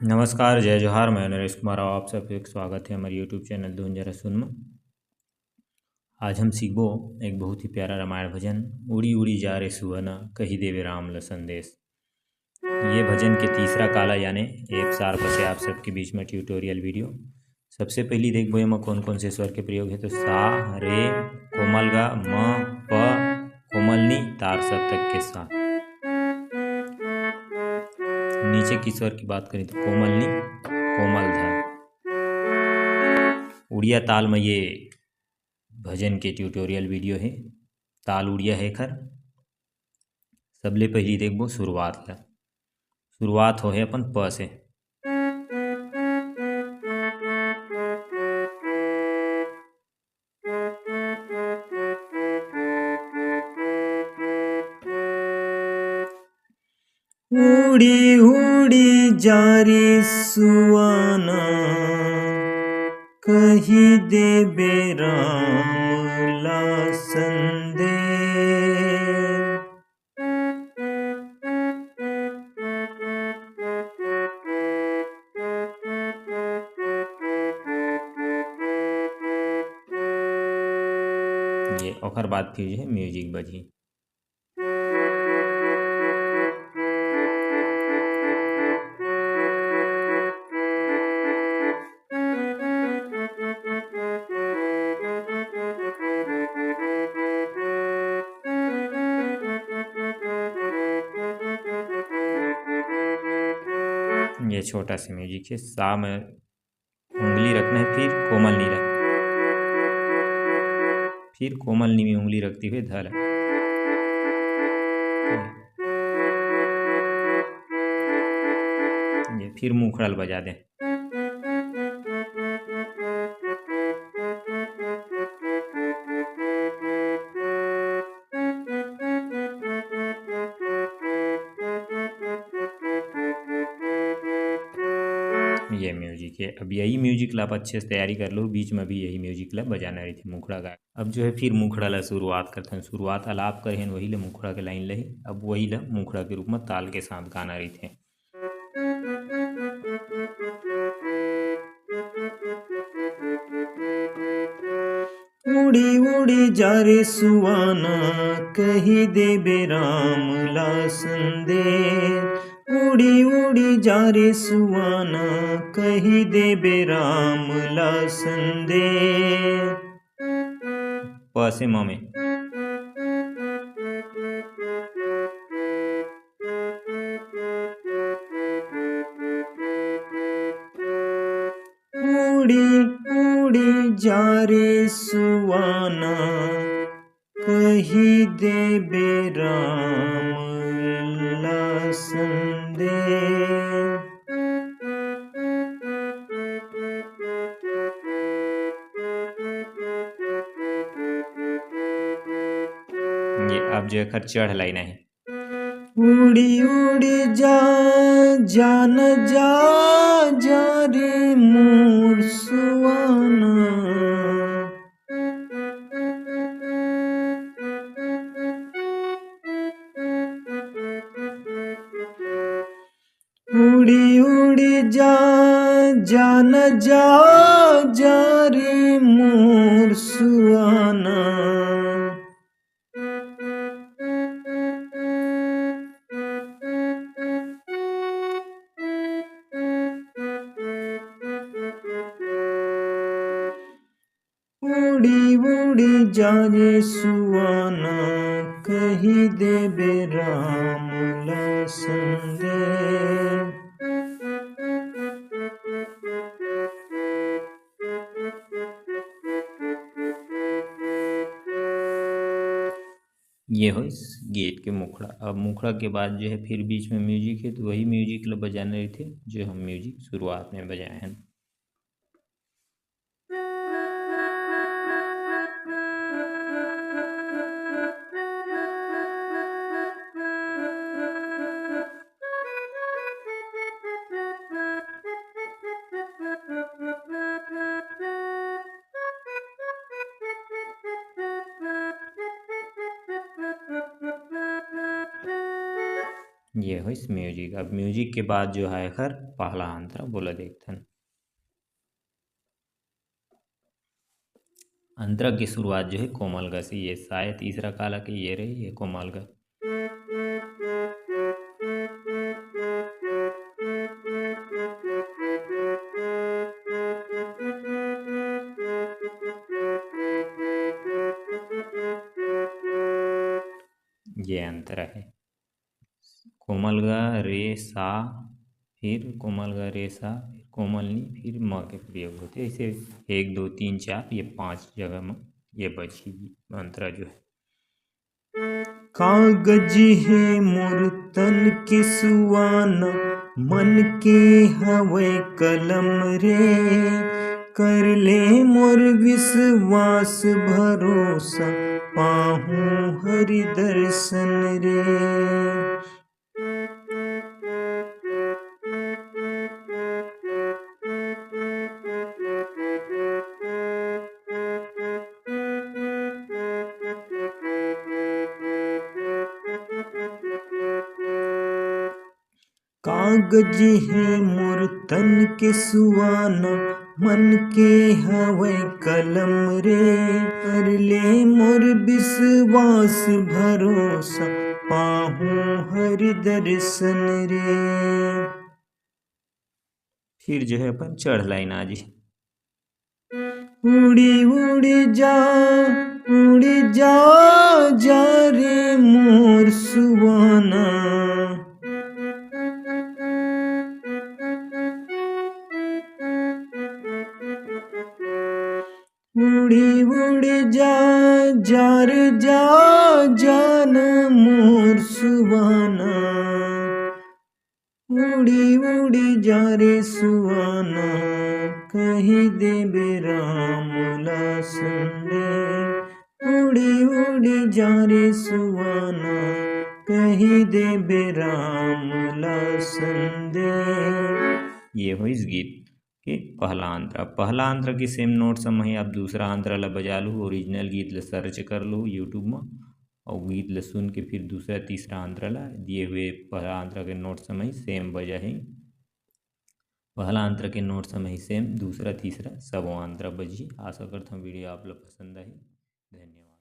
नमस्कार, जय जोहार। मैं नरेश कुमार और आप सबको एक स्वागत है हमारे यूट्यूब चैनल धुन जरा सुन में। आज हम सीखबो एक बहुत ही प्यारा रामायण भजन, उड़ी उड़ी जा रे सुहना कही देवे राम ल संदेश। ये भजन के तीसरा काला यानी एक सार पसे आप सबके बीच में ट्यूटोरियल वीडियो। सबसे पहली देखबो एમાં कौन कौन से स्वर के प्रयोग है तो सा, रे, कोमल गा, म, प, कोमल नी, तार सप्तक के साथ। नीचे की स्वर की बात करें तो कोमल नी, कोमल धा। उड़िया ताल में ये भजन के ट्यूटोरियल वीडियो है। ताल उड़िया है खर। सबले पहली देखबो शुरुआत ला। शुरुआत हो है अपन प से। उड़ी उड़ी जा रे सुआना कही देवे राम ला संदेश। ये ओकर बाद फिर जो है म्यूजिक बजी। ये छोटा सा म्यूजिक है। सा में उंगली रखना है, फिर कोमल नी रख, फिर कोमल नी में उंगली रखते हुए धर। ये फिर मुखड़ल बजा दें। ये म्यूजिक है। अब यही म्यूजिक ला आप अच्छे से तैयारी कर लो। बीच में भी यही म्यूजिक ला बजाना रही थी मुखड़ा गा। अब जो है फिर मुखड़ा ला शुरुआत करते हैं। शुरुआत अलाप करें वही ला मुखड़ा के लाइन लही। अब वही ला मुखड़ा के रूप में ताल के साथ गाना रही थे। उड़ी उड़ी जा रे सुआना कही देवे राम ला संदेश। उड़ी उड़ी जा रे सुआना कही देवे राम ला संदेश। प से म में उड़ी उड़ी जा रे सुआना कही देवे राम ला संदेश। ये अब जो है चढ़ लाइन है। उड़ी उड़ी जा जान जा जा रे मोर सुआना। उड़ी उड़ी जा जान जा जा रे मोर सुआना। उड़ी उड़ी जा रे सुआना कही देवे राम ला संदेश। ये हो इस गीत के मुखड़ा। अब मुखड़ा के बाद जो है फिर बीच में म्यूजिक है तो वही म्यूजिक ला बजाने रहे थे जो हम म्यूजिक शुरुआत में बजाए हैं। ये हो इस म्यूजिक। अब म्यूजिक के बाद जो है खर पहला अंतरा बोला देखथन। अंतरा की शुरुआत जो है कोमल ग से, ये शायद तीसरा काला के ये रही, ये कोमल ग। ये अंतरा है। कोमल ग रे सा, फिर कोमल ग रे सा, फिर कोमल नी, फिर म के प्रयोग होते ऐसे 1 2 3 4 ये 5 जगह में ये बची अंतरा जो है। कागज है मोर तन के सुआना, मन के हवे कलम रे, कर ले मोर विश्वास भरोसा, पाहूं हरि दर्शन रे। कागज है मोर तन के सुआना, मन के हवे कलम रे, कर ले मोर विश्वास भरोसा, पाहूं हरि दर्शन रे। फिर जो है अपन चढ़ लाइन आज उड़ी उड़ी जा, उड़ी जा जा रे मोर सुआना, उड़ी उड़ी जा जा रे जा जाना मोर सुआना, उड़ी उड़ी जा रे सुआना, कही देबे राम संदे, उड़ी उड़ी जा रे सुआना, कही देबे राम संदे। ये हो इस गीत के पहला अंतरा। पहला अंतरा की सेम नोट समय आप दूसरा अंतरा ला बजा लू, ओरिजिनल गीत ला सर्च कर लो यूट्यूब में और गीत ला सुन के फिर दूसरा तीसरा अंतरा ला दिए हुए पहला अंतरा के नोट समय सेम बजा है। पहला अंतरा के नोट समय सेम, दूसरा तीसरा सब अंतरा बजी। आशा करता हूँ वीडियो आप लोग पसंद आई। धन्यवाद।